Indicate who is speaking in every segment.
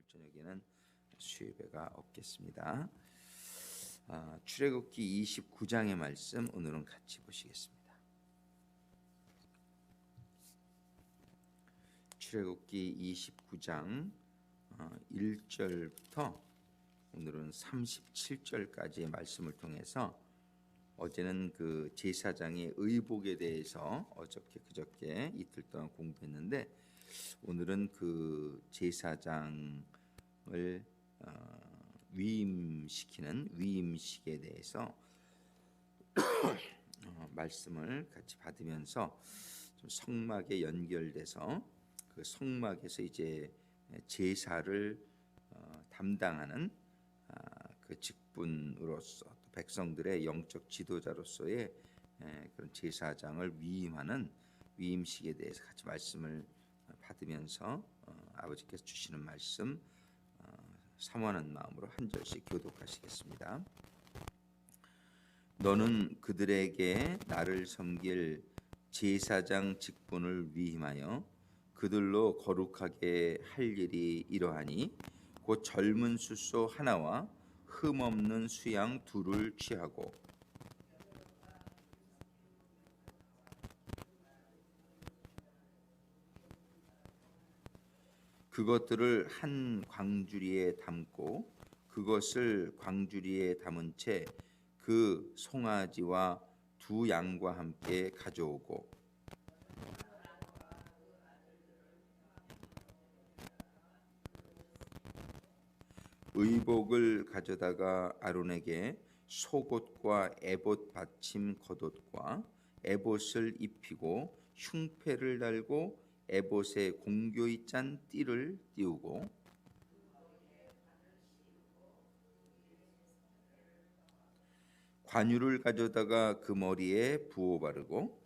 Speaker 1: 저녁에는 수예배가 없겠습니다. 출애굽기 29장의 말씀 오늘은 같이 보시겠습니다. 출애굽기 29장 1절부터 오늘은 37절까지의 말씀을 통해서 어제는 그 제사장의 의복에 대해서 그저께 이틀 동안 공부했는데 오늘은 그 제사장을 위임시키는 위임식에 대해서 말씀을 같이 받으면서 좀 성막에 연결돼서 그 성막에서 이제 제사를 담당하는 그 직분으로서 또 백성들의 영적 지도자로서의 그런 제사장을 위임하는 위임식에 대해서 같이 말씀을 받으면서 아버지께서 주시는 말씀 사모하는 마음으로 한 절씩 교독하시겠습니다. 너는 그들에게 나를 섬길 제사장 직분을 위임하여 그들로 거룩하게 할 일이 이러하니 곧 젊은 숫소 하나와 흠없는 수양 둘을 취하고 그것들을 한 광주리에 담고 그것을 광주리에 담은 채 그 송아지와 두 양과 함께 가져오고 의복을 가져다가 아론에게 속옷과 에봇 받침 겉옷과 에봇을 입히고 흉패를 달고 에봇에 공교히 짠 띠를 띄우고 관유를 가져다가 그 머리에 부어 바르고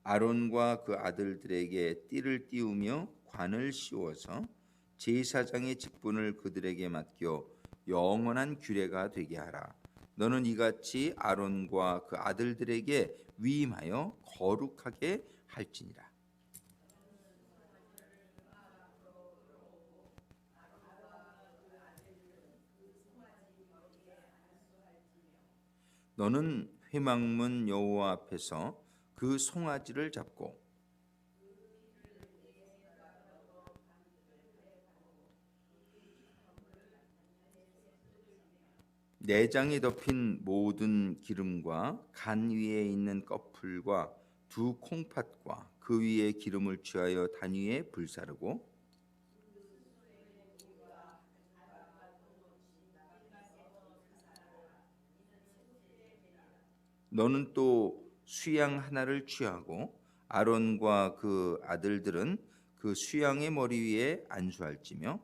Speaker 1: 아론과 그 아들들에게 띠를 띄우며 관을 씌워서 제사장의 직분을 그들에게 맡겨 영원한 규례가 되게 하라. 너는 이같이 아론과 그 아들들에게 위임하여 거룩하게 할지니라. 너는 회막문 여호와 앞에서 그 송아지를 잡고 내장에 덮인 모든 기름과 간 위에 있는 꺼풀과 두 콩팥과 그 위에 기름을 취하여 단 위에 불사르고 너는 또 수양 하나를 취하고 아론과 그 아들들은 그 수양의 머리 위에 안수할지며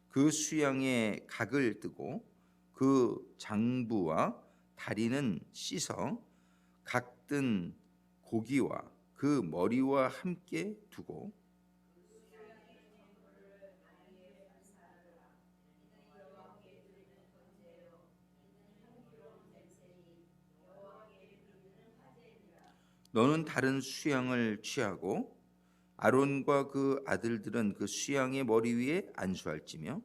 Speaker 1: 그 수양의 각을 뜨고 그 장부와 다리는 씻어 각 뜬 고기와 그 머리와 함께 두고 너는 다른 수양을 취하고 아론과 그 아들들은 그 수양의 머리 위에 안수할지며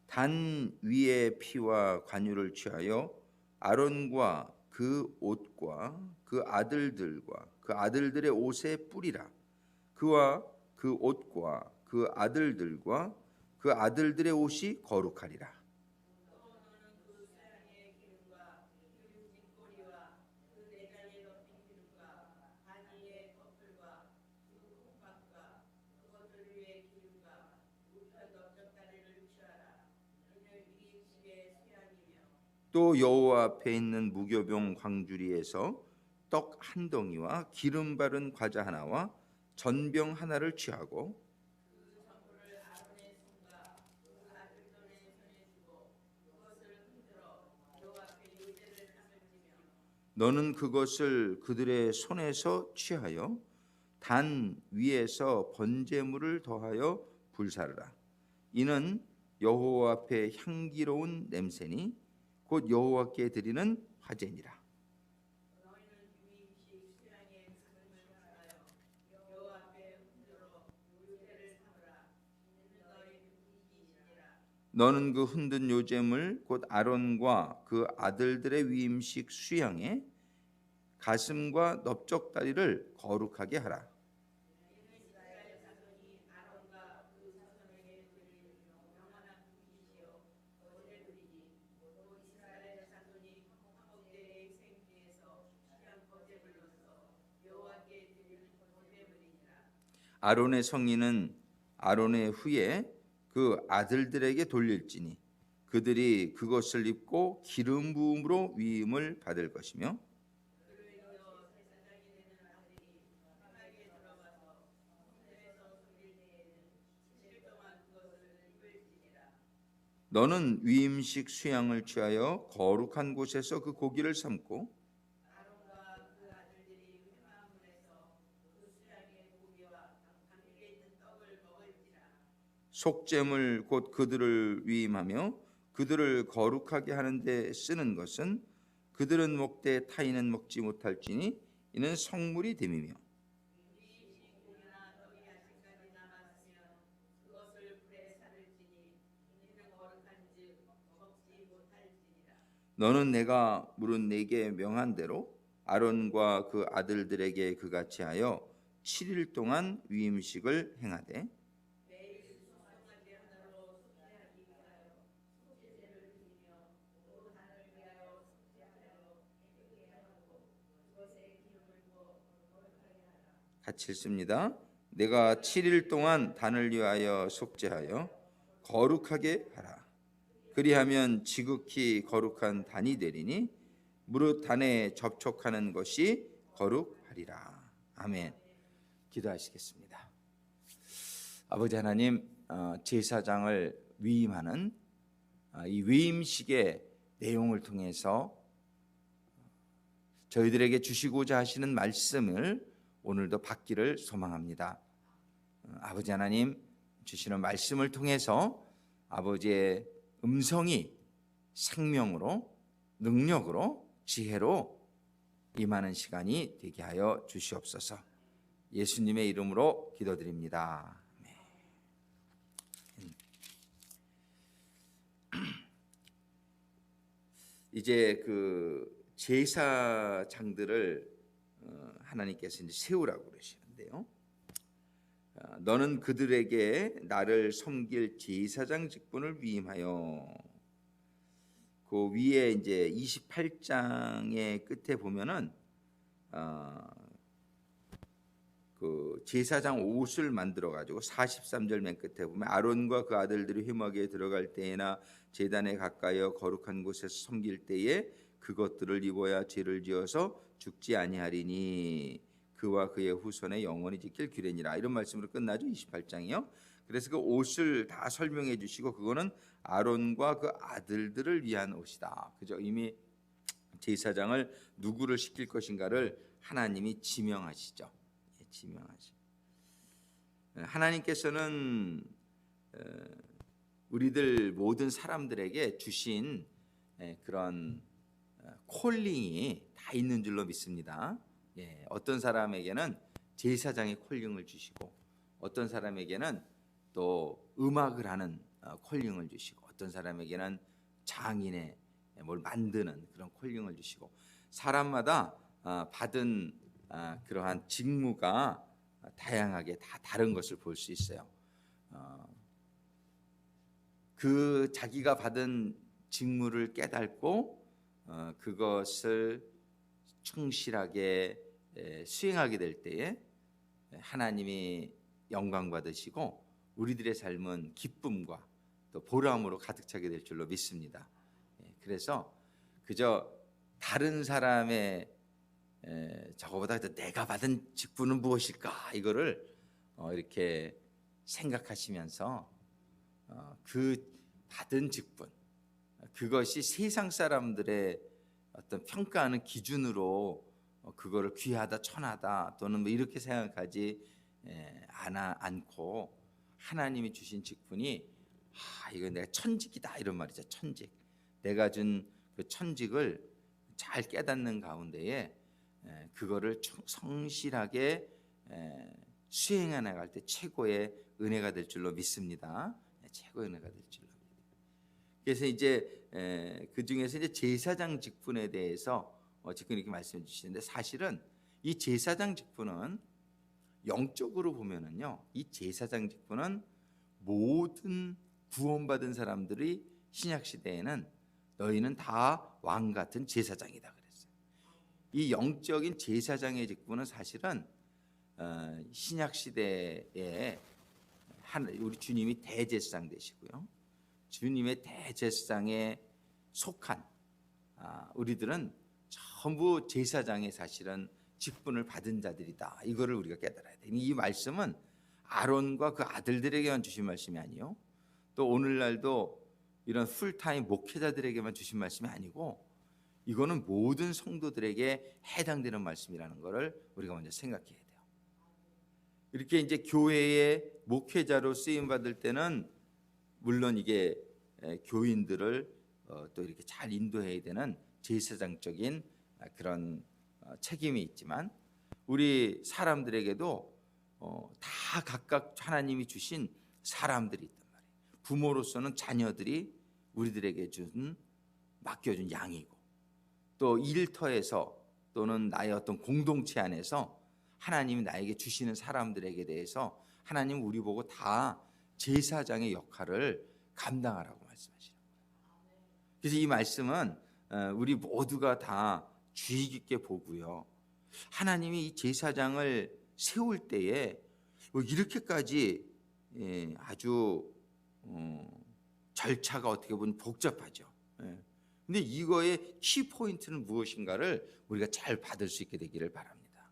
Speaker 1: 단 위에 피와 관유를 취하여 아론과 그 옷과 그 아들들과 그 아들들의 옷에 뿌리라. 그와 그 옷과 그 아들들과 그 아들들의 옷이 거룩하리라. 또 여호와 앞에 있는 무교병 광주리에서 떡 한 덩이와 기름 바른 과자 하나와 전병 하나를 취하고 너는 그것을 그들의 손에서 취하여 단 위에서 번제물을 더하여 불사르라. 이는 여호와 앞에 향기로운 냄새니 곧 여호와께 드리는 화제니라. 너는 그 흔든 요제물 곧 아론과 그 아들들의 위임식 수양에 가슴과 넓적다리를 거룩하게 하라. 아론의 성인은 아론의 후에 그 아들들에게 돌릴지니 그들이 그것을 입고 기름 부음으로 위임을 받을 것이며 너는 위임식 수양을 취하여 거룩한 곳에서 그 고기를 삶고 속죄물 곧 그들을 위임하며 그들을 거룩하게 하는 데 쓰는 것은 그들은 먹되 타인은 먹지 못할지니 이는 성물이 됨이며 너는 내가 물은 네게 명한 대로 아론과 그 아들들에게 그같이 하여 7일 동안 위임식을 행하되 같이 읽습니다. 내가 7일 동안 단을 위하여 속죄하여 거룩하게 하라. 그리하면 지극히 거룩한 단이 되리니 무릇 단에 접촉하는 것이 거룩하리라. 아멘. 기도하시겠습니다. 아버지 하나님, 제사장을 위임하는 이 위임식의 내용을 통해서 저희들에게 주시고자 하시는 말씀을 오늘도 받기를 소망합니다. 아버지 하나님 주시는 말씀을 통해서 아버지의 음성이 생명으로 능력으로 지혜로 임하는 시간이 되게 하여 주시옵소서. 예수님의 이름으로 기도드립니다. 이제 그 제사장들을 하나님께서 이제 세우라고 그러시는데요. 너는 그들에게 나를 섬길 제사장 직분을 위임하여. 그 위에 이제 28장의 끝에 보면은 그 제사장 옷을 만들어 가지고 43절 맨 끝에 보면 아론과 그 아들들이 회막에 들어갈 때에나 제단에 가까이어 거룩한 곳에서 섬길 때에 그것들을 입어야 죄를 지어서 죽지 아니하리니 그와 그의 후손의 영원히 지킬 규례니라. 이런 말씀으로 끝나죠. 28장이요. 그래서 그 옷을 다 설명해 주시고 그거는 아론과 그 아들들을 위한 옷이다. 그죠? 이미 제사장을 누구를 시킬 것인가를 하나님이 지명하시죠. 지명하시. 하나님께서는 우리들 모든 사람들에게 주신 그런 콜링이 다 있는 줄로 믿습니다. 어떤 사람에게는 제사장의 콜링을 주시고 어떤 사람에게는 또 음악을 하는 콜링을 주시고 어떤 사람에게는 장인의 뭘 만드는 그런 콜링을 주시고 사람마다 받은 그러한 직무가 다양하게 다 다른 것을 볼 수 있어요. 그 자기가 받은 직무를 깨닫고 그것을 충실하게 수행하게 될 때에 하나님이 영광 받으시고 우리들의 삶은 기쁨과 또 보람으로 가득 차게 될 줄로 믿습니다. 그래서 그저 다른 사람의 저거보다 내가 받은 직분은 무엇일까 이거를 이렇게 생각하시면서 그 받은 직분 그것이 세상 사람들의 어떤 평가하는 기준으로 그거를 귀하다 천하다 또는 뭐 이렇게 생각하지 않고 하나님이 주신 직분이 이거 내가 천직이다 이런 말이죠. 천직. 내가 준 그 천직을 잘 깨닫는 가운데에 그거를 성실하게 수행해 나갈 때 최고의 은혜가 될 줄로 믿습니다. 최고의 은혜가 될 줄로. 그래서 이제 그 중에서 이제 제사장 직분에 대해서 지금 이렇게 말씀해 주시는데 사실은 이 제사장 직분은 영적으로 보면은요, 이 제사장 직분은 모든 구원받은 사람들이 신약 시대에는 너희는 다 왕 같은 제사장이다 그랬어요. 이 영적인 제사장의 직분은 사실은 신약 시대에 우리 주님이 대제사장 되시고요. 주님의 대제사장에 속한 우리들은 전부 제사장의 사실은 직분을 받은 자들이다. 이거를 우리가 깨달아야 돼. 이 말씀은 아론과 그 아들들에게만 주신 말씀이 아니요. 또 오늘날도 이런 풀타임 목회자들에게만 주신 말씀이 아니고 이거는 모든 성도들에게 해당되는 말씀이라는 것을 우리가 먼저 생각해야 돼요. 이렇게 이제 교회의 목회자로 쓰임 받을 때는 물론 이게 교인들을 또 이렇게 잘 인도해야 되는 제사장적인 그런 책임이 있지만 우리 사람들에게도 다 각각 하나님이 주신 사람들이 있단 말이에요. 부모로서는 자녀들이 우리들에게 맡겨준 양이고 또 일터에서 또는 나의 어떤 공동체 안에서 하나님이 나에게 주시는 사람들에게 대해서 하나님 우리 보고 다 제사장의 역할을 감당하라고 말씀하시는 거예요. 그래서 이 말씀은 우리 모두가 다 주의 깊게 보고요. 하나님이 이 제사장을 세울 때에 이렇게까지 아주 절차가 어떻게 보면 복잡하죠. 근데 이거의 키포인트는 무엇인가를 우리가 잘 받을 수 있게 되기를 바랍니다.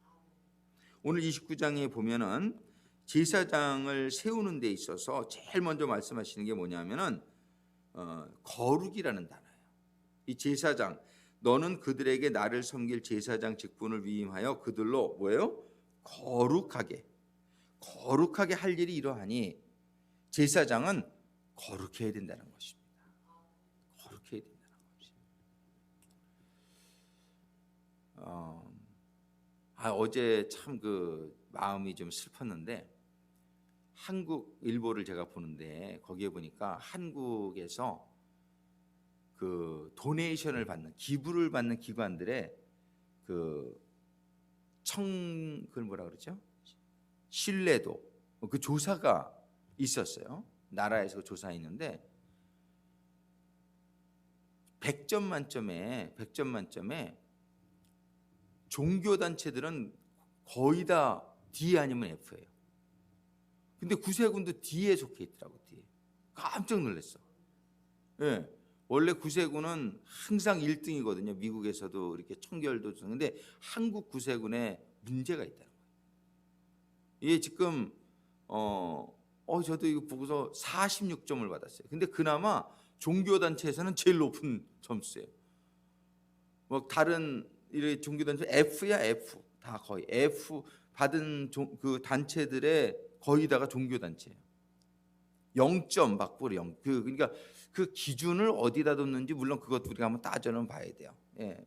Speaker 1: 오늘 29장에 보면은 제사장을 세우는 데 있어서 제일 먼저 말씀하시는 게 뭐냐면은 거룩이라는 단어예요. 이 제사장, 너는 그들에게 나를 섬길 제사장 직분을 위임하여 그들로 뭐예요? 거룩하게 할 일이 이러하니 제사장은 거룩해야 된다는 것입니다. 거룩해야 된다는 것입니다. 어제 참 그 마음이 좀 슬펐는데 한국 일보를 제가 보는데 거기에 보니까 한국에서 그 도네이션을 받는 기부를 받는 기관들의 그걸 뭐라 그러죠? 신뢰도 그 조사가 있었어요. 나라에서 조사했는데 100점 만점에 종교 단체들은 거의 다 D 아니면 F예요. 근데 구세군도 D에 속해 있더라고. D. 깜짝 놀랐어. 예. 원래 구세군은 항상 1등이거든요. 미국에서도 이렇게 청결도 근데 한국 구세군에 문제가 있다는 거예요. 이게 지금 저도 이거 보고서 46점을 받았어요. 근데 그나마 종교 단체에서는 제일 높은 점수예요. 뭐 다른 이런 종교 단체 F야 F 다 거의 F 받은 그 단체들의 거의 다가 종교 단체예요. 0점 받고 0. 그러니까 그 기준을 어디다 뒀는지 물론 그것도 우리가 한번 따져는 봐야 돼요.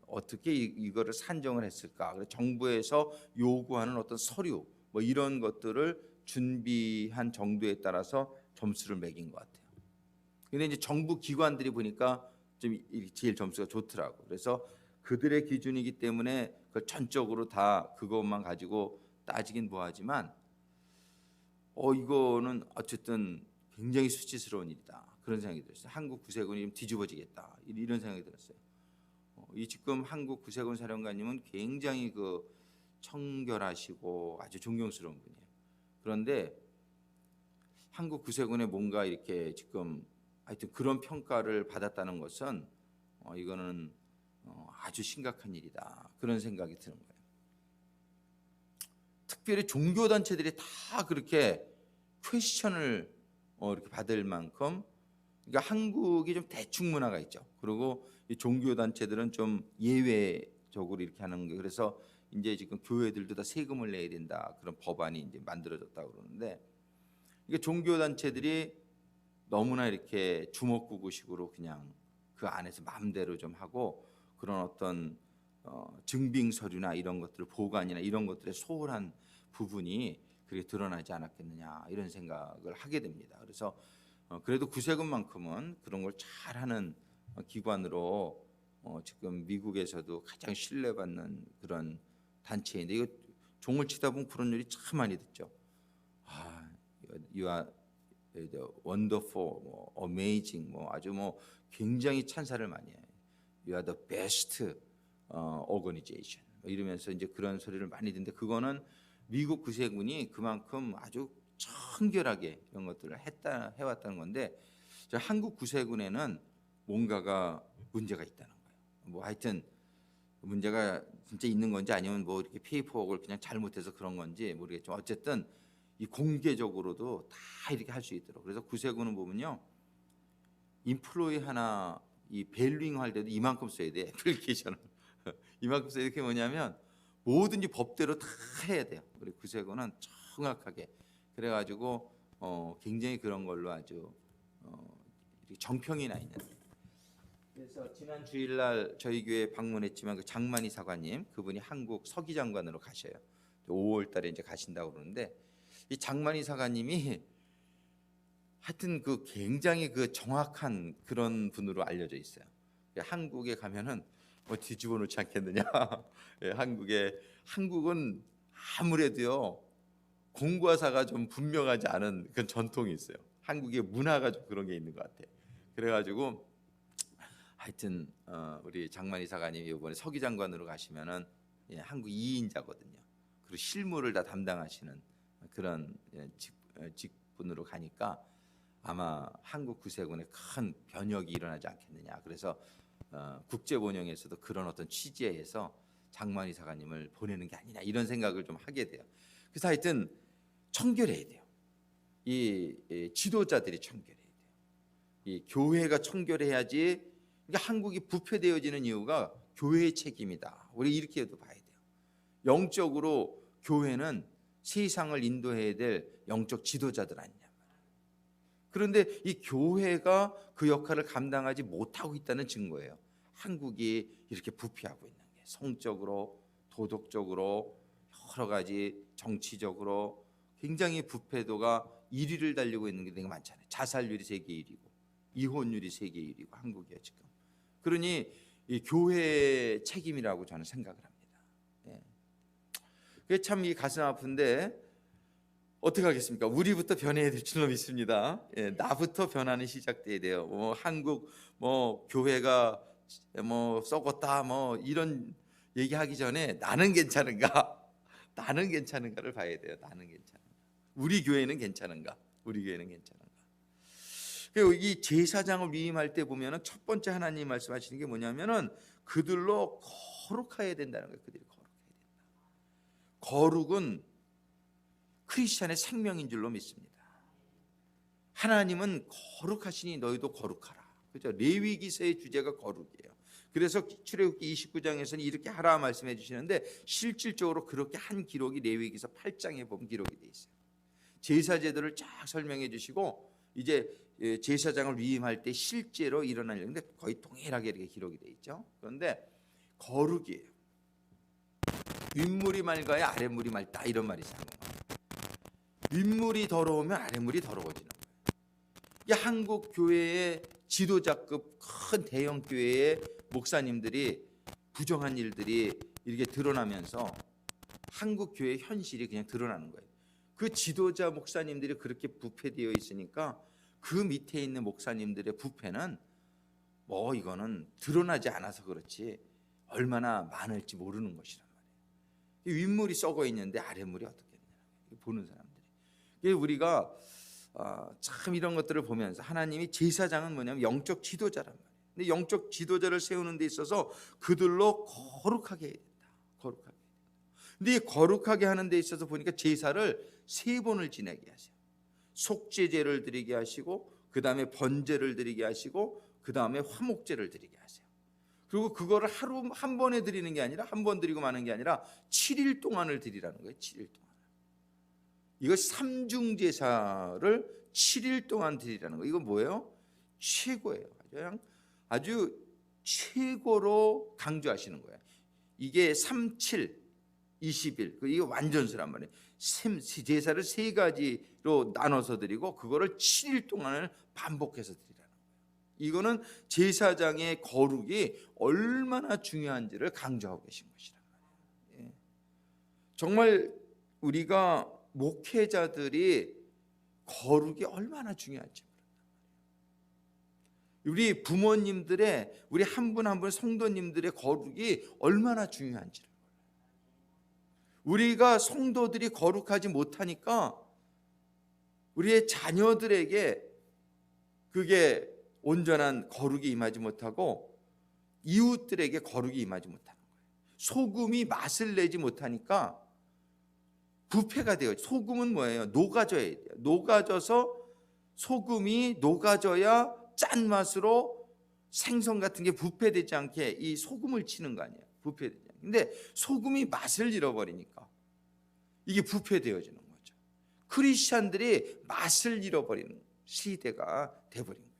Speaker 1: 어떻게 이거를 산정을 했을까? 그래서 정부에서 요구하는 어떤 서류 뭐 이런 것들을 준비한 정도에 따라서 점수를 매긴 것 같아요. 근데 이제 정부 기관들이 보니까 좀 제일 점수가 좋더라고. 그래서 그들의 기준이기 때문에 그걸 전적으로 다 그것만 가지고 따지긴 뭐하지만 이거는 어쨌든 굉장히 수치스러운 일이다. 그런 생각이 들었어요. 한국 구세군이 좀 뒤집어지겠다. 이런 생각이 들었어요. 이 지금 한국 구세군 사령관님은 굉장히 그 청결하시고 아주 존경스러운 분이에요. 그런데 한국 구세군에 뭔가 이렇게 지금 하여튼 그런 평가를 받았다는 것은 이거는 아주 심각한 일이다. 그런 생각이 드는 거예요. 특별히 종교 단체들이 다 그렇게 퀘스천을 이렇게 받을 만큼 그러니까 한국이 좀 대충 문화가 있죠. 그리고 이 종교 단체들은 좀 예외적으로 이렇게 하는 게, 그래서 이제 지금 교회들도 다 세금을 내야 된다 그런 법안이 이제 만들어졌다고 그러는데, 이게 종교 단체들이 너무나 이렇게 주먹구구식으로 그냥 그 안에서 마음대로 좀 하고, 그런 어떤 증빙 서류나 이런 것들, 보관이나 이런 것들의 소홀한 부분이 그게 드러나지 않았겠느냐 이런 생각을 하게 됩니다. 그래서 그래도 구세군만큼은 그런 걸 잘하는 기관으로 지금 미국에서도 가장 신뢰받는 그런 단체인데, 이거 종을 치다 보면 그런 일이 참 많이 듣죠. 아, you are wonderful, 뭐 amazing, 뭐 아주 뭐 굉장히 찬사를 많이 해요. You are the best organization, 뭐 이러면서 이제 그런 소리를 많이 듣는데, 그거는 미국 구세군이 그만큼 아주 청결하게 이런 것들을 해왔다는 건데, 한국 구세군에는 뭔가가 문제가 있다는 거예요. 뭐 하여튼 문제가 진짜 있는 건지 아니면 뭐 이렇게 페이퍼워크를 그냥 잘못해서 그런 건지 모르겠지만, 어쨌든 이 공개적으로도 다 이렇게 할 수 있도록. 그래서 구세군은 보면요, 인플로이 하나 이 밸류잉 할 때도 이만큼 써야 돼, 애플리케이션을. 이만큼 써야 돼. 그게 뭐냐면 뭐든지 법대로 다 해야 돼요. 우리 구세군은 정확하게. 그래가지고 굉장히 그런 걸로 아주 정평이 나 있는. 그래서 지난 주일날 저희 교회 방문했지만 그 장만희 사관님, 그분이 한국 서기장관으로 가셔요. 5월달에 이제 가신다고 그러는데, 이 장만희 사관님이 하여튼 그 굉장히 그 정확한 그런 분으로 알려져 있어요. 한국에 가면은 뭐 뒤집어 놓지 않겠느냐. 예, 한국은 아무래도요 공과사가 좀 분명하지 않은 그런 전통이 있어요. 한국의 문화가 좀 그런 게 있는 것 같아요. 그래가지고 하여튼 우리 장만희 사관님이 이번에 서기장관으로 가시면은 한국 2인자거든요. 그리고 실무를 다 담당하시는 그런 직분으로 가니까 아마 한국 구세군에 큰 변혁이 일어나지 않겠느냐. 그래서 국제본영에서도 그런 어떤 취지에서 장만희 사관님을 보내는 게 아니냐 이런 생각을 좀 하게 돼요. 그래서 하여튼 청결해야 돼요. 이 지도자들이 청결해야 돼요. 이 교회가 청결해야지. 그러니까 한국이 부패되어지는 이유가 교회의 책임이다. 우리 이렇게도 봐야 돼요. 영적으로 교회는 세상을 인도해야 될 영적 지도자들 아니냐. 그런데 이 교회가 그 역할을 감당하지 못하고 있다는 증거예요. 한국이 이렇게 부패하고 있는 게, 성적으로, 도덕적으로, 여러 가지 정치적으로 굉장히 부패도가 1위를 달리고 있는 게 되게 많잖아요. 자살률이 세계 1위고 이혼율이 세계 1위고 한국이에요 지금. 그러니 이 교회의 책임이라고 저는 생각을 합니다. 예. 그게 참 이 가슴 아픈데 어떻게 하겠습니까? 우리부터 변해야 될 줄로 믿습니다. 예, 나부터 변화는 시작돼야 돼요. 한국 교회가 썩었다 이런 얘기하기 전에 나는 괜찮은가? 나는 괜찮은가를 봐야 돼요. 나는 괜찮은가? 우리 교회는 괜찮은가? 우리 교회는 괜찮은가? 그리고 이 제사장을 위임할 때 보면은 첫 번째 하나님 말씀하시는 게 뭐냐면은 그들로 거룩해야 된다는 거예요. 그들이 거룩해야 된다. 거룩은 크리스천의 생명인 줄로 믿습니다. 하나님은 거룩하시니 너희도 거룩하라. 그렇죠? 레위기서의 주제가 거룩이에요. 그래서 출애굽기 29장에서는 이렇게 하라 말씀해 주시는데, 실질적으로 그렇게 한 기록이 레위기서 8장에 보면 기록이 돼 있어요. 제사 제도를 쫙 설명해 주시고 이제 제사장을 위임할 때 실제로 일어날 일인데 거의 동일하게 이렇게 기록이 돼 있죠. 그런데 거룩이에요. 윗물이 맑아야 아랫물이 맑다 이런 말이 있어요. 윗물이 더러우면 아랫물이 더러워지는 거예요. 이 한국 교회의 지도자급 큰 대형 교회의 목사님들이 부정한 일들이 이렇게 드러나면서 한국 교회의 현실이 그냥 드러나는 거예요. 그 지도자 목사님들이 그렇게 부패되어 있으니까 그 밑에 있는 목사님들의 부패는 이거는 드러나지 않아서 그렇지 얼마나 많을지 모르는 것이란 말이에요. 윗물이 썩어 있는데 아랫물이 어떻겠냐 보는 사람들이. 우리가 참 이런 것들을 보면서 하나님이 제사장은 뭐냐면 영적 지도자란 말이에요. 근데 영적 지도자를 세우는 데 있어서 그들로 거룩하게 해야 된다. 거룩하게. 근데 이 거룩하게 하는 데 있어서 보니까 제사를 3번을 지내게 하세요. 속죄제를 드리게 하시고 그 다음에 번제를 드리게 하시고 그 다음에 화목제를 드리게 하세요. 그리고 그거를 하루 한 번에 드리는 게 아니라 한 번 드리고 마는 게 아니라 7일 동안을 드리라는 거예요. 7일 동안. 이것이 삼중제사를 7일 동안 드리라는 거예요. 이거 뭐예요? 최고예요. 그냥 아주 최고로 강조하시는 거예요. 이게 3, 7, 20일. 이게 완전수란 말이에요. 제사를 세 가지로 나눠서 드리고 그거를 7일 동안을 반복해서 드리라는 거예요. 이거는 제사장의 거룩이 얼마나 중요한지를 강조하고 계신 것이란 말이에요. 예. 정말 우리가 목회자들이 거룩이 얼마나 중요한지 우리 부모님들의 우리 한 분 한 분 성도님들의 거룩이 얼마나 중요한지를 우리가 성도들이 거룩하지 못하니까 우리의 자녀들에게 그게 온전한 거룩이 임하지 못하고 이웃들에게 거룩이 임하지 못하는 거예요. 소금이 맛을 내지 못하니까 부패가 돼요. 소금은 뭐예요? 녹아져야 돼요. 녹아져서 소금이 녹아져야 짠맛으로 생선 같은 게 부패되지 않게 이 소금을 치는 거 아니에요. 부패되지 않게. 근데 소금이 맛을 잃어버리니까 이게 부패되어지는 거죠. 크리스찬들이 맛을 잃어버리는 시대가 돼버린 거예요.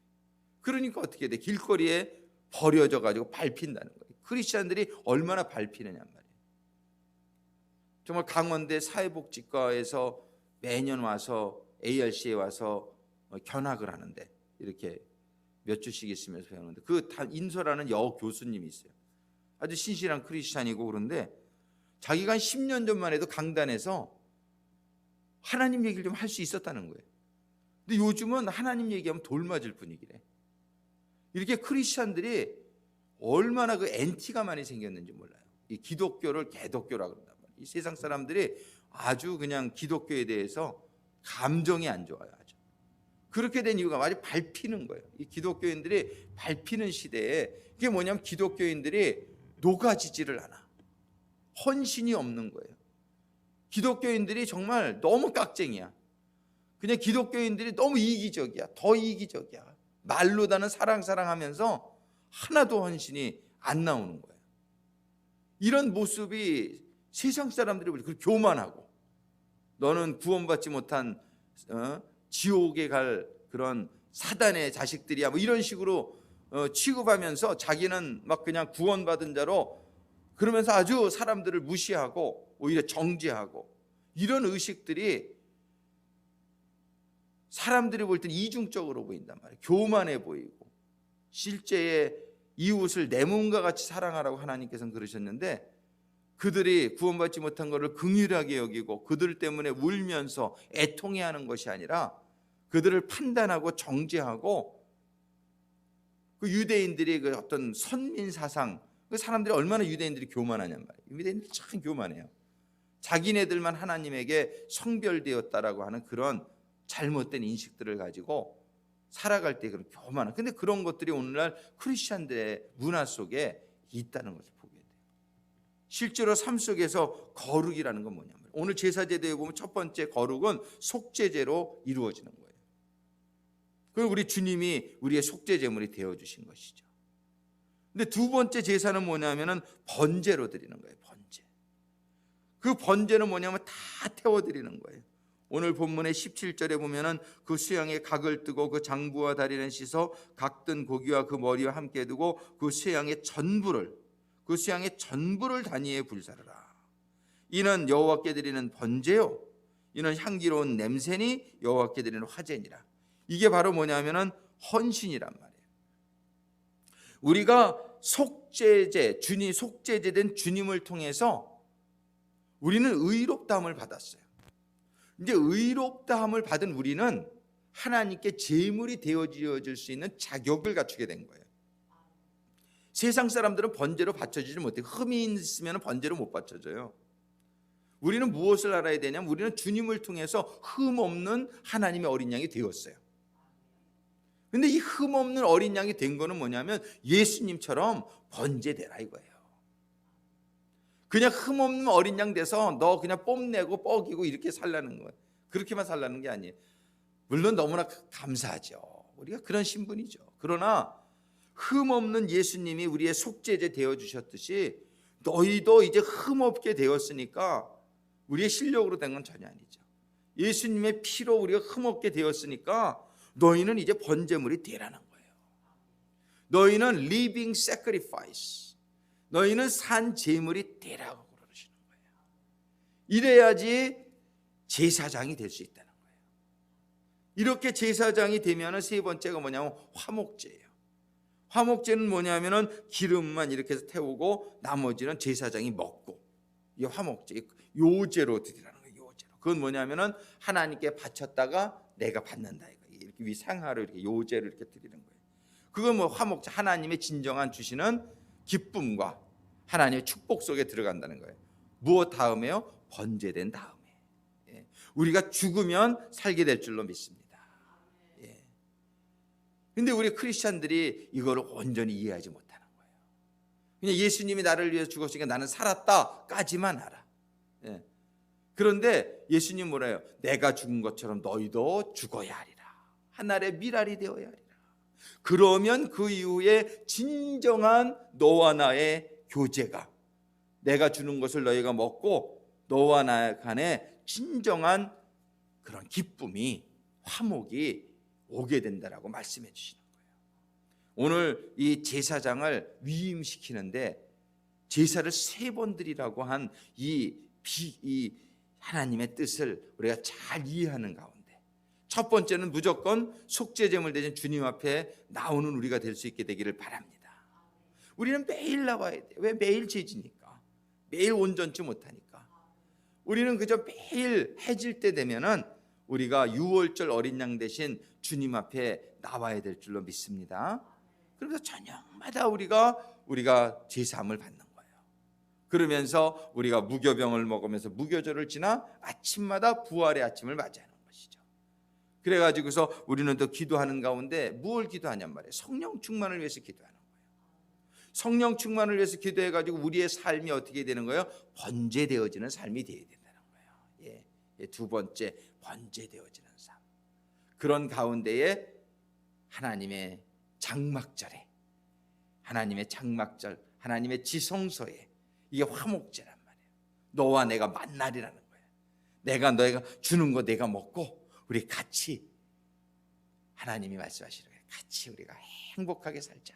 Speaker 1: 그러니까 어떻게 돼? 길거리에 버려져 가지고 밟힌다는 거예요. 크리스찬들이 얼마나 밟히느냐 말이에요. 정말 강원대 사회복지과에서 매년 와서 ARC에 와서 견학을 하는데 이렇게 몇 주씩 있으면서 배우는데 그 인서라는 교수님이 있어요. 아주 신실한 크리스찬이고 그런데 자기가 한 10년 전만 해도 강단에서 하나님 얘기를 좀 할 수 있었다는 거예요. 근데 요즘은 하나님 얘기하면 돌 맞을 분위기래. 이렇게 크리스찬들이 얼마나 그 엔티가 많이 생겼는지 몰라요. 이 기독교를 개독교라고 그런단 말이에요. 이 세상 사람들이 아주 그냥 기독교에 대해서 감정이 안 좋아요. 아주. 그렇게 된 이유가 많이 밟히는 거예요. 이 기독교인들이 밟히는 시대에 이게 뭐냐면 기독교인들이 녹아지지를 않아. 헌신이 없는 거예요. 기독교인들이 정말 너무 깍쟁이야. 그냥 기독교인들이 너무 이기적이야. 더 이기적이야. 말로다는 사랑하면서 하나도 헌신이 안 나오는 거예요. 이런 모습이 세상 사람들이 그렇게 교만하고 너는 구원받지 못한 지옥에 갈 그런 사단의 자식들이야 뭐 이런 식으로 취급하면서 자기는 막 그냥 구원받은 자로 그러면서 아주 사람들을 무시하고 오히려 정죄하고 이런 의식들이 사람들이 볼 땐 이중적으로 보인단 말이에요. 교만해 보이고 실제의 이웃을 내 몸과 같이 사랑하라고 하나님께서는 그러셨는데 그들이 구원받지 못한 것을 긍휼하게 여기고 그들 때문에 울면서 애통해하는 것이 아니라 그들을 판단하고 정죄하고 그 유대인들이 그 어떤 선민 사상 그 사람들이 얼마나 유대인들이 교만하냔 말이에요. 유대인들이 참 교만해요. 자기네들만 하나님에게 성별되었다라고 하는 그런 잘못된 인식들을 가지고 살아갈 때 그런 교만한. 근데 그런 것들이 오늘날 크리스천들의 문화 속에 있다는 것을 보게 돼요. 실제로 삶 속에서 거룩이라는 건 뭐냐면 오늘 제사제도에 보면 첫 번째 거룩은 속죄제로 이루어지는 거예요. 그리고 우리 주님이 우리의 속죄제물이 되어주신 것이죠. 근데 두 번째 제사는 뭐냐면은 번제로 드리는 거예요. 번제. 그 번제는 뭐냐면 다 태워드리는 거예요. 오늘 본문의 17절에 보면은 그 수양에 각을 뜨고 그 장부와 다리는 씻어 각 든 고기와 그 머리와 함께 두고 그 수양의 전부를 단위에 불사르라. 이는 여호와께 드리는 번제요 이는 향기로운 냄새니 여호와께 드리는 화제니라. 이게 바로 뭐냐면은 헌신이란 말이에요. 우리가 속죄제, 속죄제된 주님을 통해서 우리는 의롭다함을 받았어요. 이제 의롭다함을 받은 우리는 하나님께 제물이 되어질 수 있는 자격을 갖추게 된 거예요. 세상 사람들은 번제로 바쳐주지 못해요. 흠이 있으면 번제로 못 바쳐줘요. 우리는 무엇을 알아야 되냐면 우리는 주님을 통해서 흠 없는 하나님의 어린 양이 되었어요. 근데 이 흠 없는 어린 양이 된 거는 뭐냐면 예수님처럼 번제되라 이거예요. 그냥 흠 없는 어린 양 돼서 너 그냥 뽐내고 뻐기고 이렇게 살라는 거예요. 그렇게만 살라는 게 아니에요. 물론 너무나 감사하죠. 우리가 그런 신분이죠. 그러나 흠없는 예수님이 우리의 속죄제 되어 주셨듯이 너희도 이제 흠없게 되었으니까, 우리의 실력으로 된 건 전혀 아니죠. 예수님의 피로 우리가 흠없게 되었으니까 너희는 이제 번제물이 되라는 거예요. 너희는 living sacrifice, 너희는 산 제물이 되라고 그러시는 거예요. 이래야지 제사장이 될 수 있다는 거예요. 이렇게 제사장이 되면 세 번째가 뭐냐면 화목제예요. 화목제는 뭐냐면은 기름만 이렇게 해서 태우고 나머지는 제사장이 먹고, 이 화목제, 요제로 드리라는 거예요. 요제로. 그건 뭐냐면은 하나님께 바쳤다가 내가 받는다 이거. 이렇게 위상하로 이렇게 요제를 이렇게 드리는 거예요. 그건 뭐 화목제, 하나님의 진정한 주시는 기쁨과 하나님의 축복 속에 들어간다는 거예요. 무엇 다음에요? 번제된 다음에. 예. 우리가 죽으면 살게 될 줄로 믿습니다. 근데 우리 크리스찬들이 이거를 온전히 이해하지 못하는 거예요. 그냥 예수님이 나를 위해서 죽었으니까 나는 살았다까지만 알아. 예. 그런데 예수님 뭐라 해요? 내가 죽은 것처럼 너희도 죽어야 하리라. 하늘의 미랄이 되어야 하리라. 그러면 그 이후에 진정한 너와 나의 교제가, 내가 주는 것을 너희가 먹고 너와 나 간에 진정한 그런 기쁨이, 화목이 오게 된다라고 말씀해 주시는 거예요. 오늘 이 제사장을 위임시키는데 제사를 3번 드리라고 한 이 하나님의 뜻을 우리가 잘 이해하는 가운데, 첫 번째는 무조건 속죄제물 대신 주님 앞에 나오는 우리가 될 수 있게 되기를 바랍니다. 우리는 매일 나와야 돼요. 왜? 매일 죄지니까, 매일 온전치 못하니까. 우리는 그저 매일 해질 때 되면은 우리가 유월절 어린 양 대신 주님 앞에 나와야 될 줄로 믿습니다. 그래서 저녁마다 우리가 제사함을 받는 거예요. 그러면서 우리가 무교병을 먹으면서 무교절을 지나 아침마다 부활의 아침을 맞이하는 것이죠. 그래가지고서 우리는 또 기도하는 가운데 뭘 기도하냔 말이에요. 성령 충만을 위해서 기도하는 거예요. 성령 충만을 위해서 기도해가지고 우리의 삶이 어떻게 되는 거예요? 번제되어지는 삶이 되어야 된다는 거예요. 예, 두 번째, 번제되어지는 삶. 그런 가운데에 하나님의 장막절에, 하나님의 장막절, 하나님의 지성소에, 이게 화목제란 말이에요. 너와 내가 만날이라는 거예요. 너희가 주는 거 내가 먹고 우리 같이, 하나님이 말씀하시는 거예요. 같이 우리가 행복하게 살자.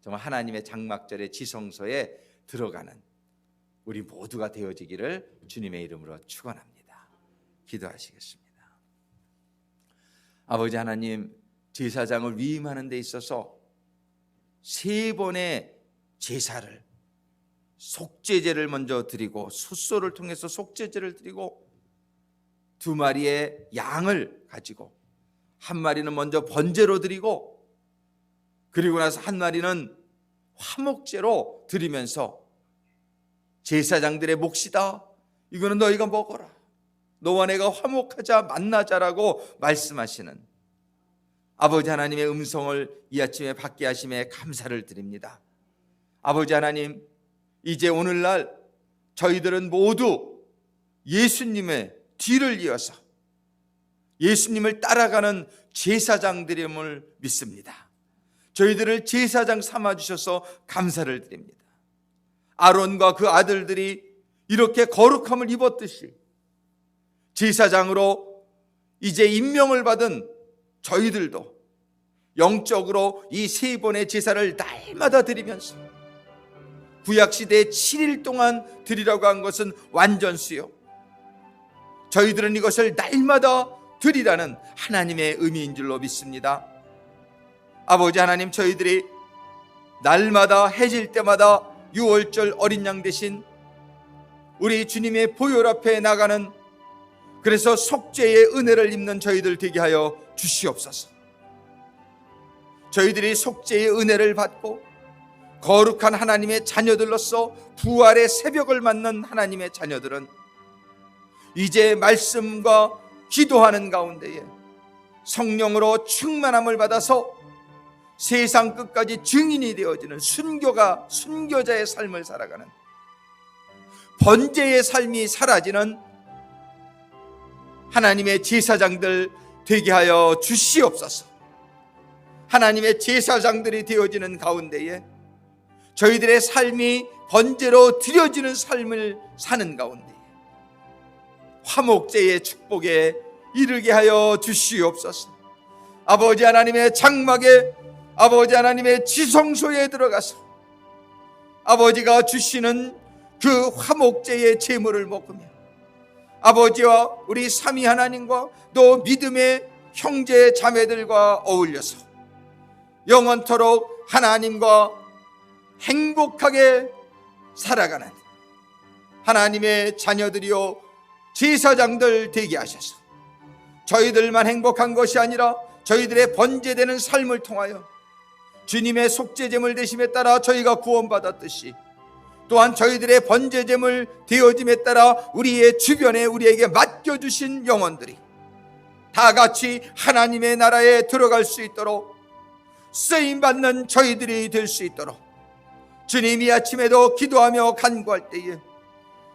Speaker 1: 정말 하나님의 장막절의 지성소에 들어가는 우리 모두가 되어지기를 주님의 이름으로 축원합니다. 기도하시겠습니다. 아버지 하나님, 제사장을 위임하는 데 있어서 3번의 제사를, 속죄제를 먼저 드리고, 숫소를 통해서 속죄제를 드리고, 2마리의 양을 가지고 1마리는 먼저 번제로 드리고, 그리고 나서 1마리는 화목제로 드리면서 제사장들의 몫이다, 이거는 너희가 먹어라, 너와 내가 화목하자, 만나자라고 말씀하시는 아버지 하나님의 음성을 이 아침에 받게 하심에 감사를 드립니다. 아버지 하나님, 이제 오늘날 저희들은 모두 예수님의 뒤를 이어서 예수님을 따라가는 제사장들임을 믿습니다. 저희들을 제사장 삼아주셔서 감사를 드립니다. 아론과 그 아들들이 이렇게 거룩함을 입었듯이 제사장으로 이제 임명을 받은 저희들도 영적으로 이 3번의 제사를 날마다 드리면서, 구약시대에 7일 동안 드리라고 한 것은 완전수요, 저희들은 이것을 날마다 드리라는 하나님의 의미인 줄로 믿습니다. 아버지 하나님, 저희들이 날마다 해질 때마다 유월절 어린 양 대신 우리 주님의 보혈 앞에 나가는, 그래서 속죄의 은혜를 입는 저희들 되게 하여 주시옵소서. 저희들이 속죄의 은혜를 받고 거룩한 하나님의 자녀들로서 부활의 새벽을 맞는 하나님의 자녀들은 이제 말씀과 기도하는 가운데에 성령으로 충만함을 받아서 세상 끝까지 증인이 되어지는 순교자의 삶을 살아가는, 번제의 삶이 사라지는 하나님의 제사장들 되게 하여 주시옵소서. 하나님의 제사장들이 되어지는 가운데에 저희들의 삶이 번제로 드려지는 삶을 사는 가운데 화목제의 축복에 이르게 하여 주시옵소서. 아버지 하나님의 장막에, 아버지 하나님의 지성소에 들어가서 아버지가 주시는 그 화목제의 제물을 먹으며 아버지와 우리 삼위 하나님과 또 믿음의 형제 자매들과 어울려서 영원토록 하나님과 행복하게 살아가는 하나님의 자녀들이요 제사장들 되게 하셔서 저희들만 행복한 것이 아니라 저희들의 번제되는 삶을 통하여 주님의 속죄제물 되심에 따라 저희가 구원받았듯이 또한 저희들의 번제제물 되어짐에 따라 우리의 주변에 우리에게 맡겨주신 영혼들이 다 같이 하나님의 나라에 들어갈 수 있도록 쓰임받는 저희들이 될 수 있도록 주님이 아침에도 기도하며 간구할 때에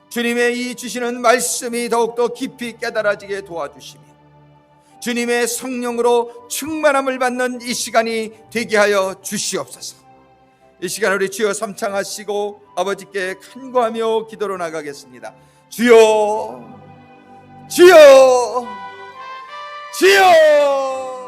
Speaker 1: 주님의 이 주시는 말씀이 더욱더 깊이 깨달아지게 도와주시며 주님의 성령으로 충만함을 받는 이 시간이 되게 하여 주시옵소서. 이 시간 우리 주여 삼창하시고 아버지께 간구하며 기도로 나가겠습니다. 주여, 주여, 주여.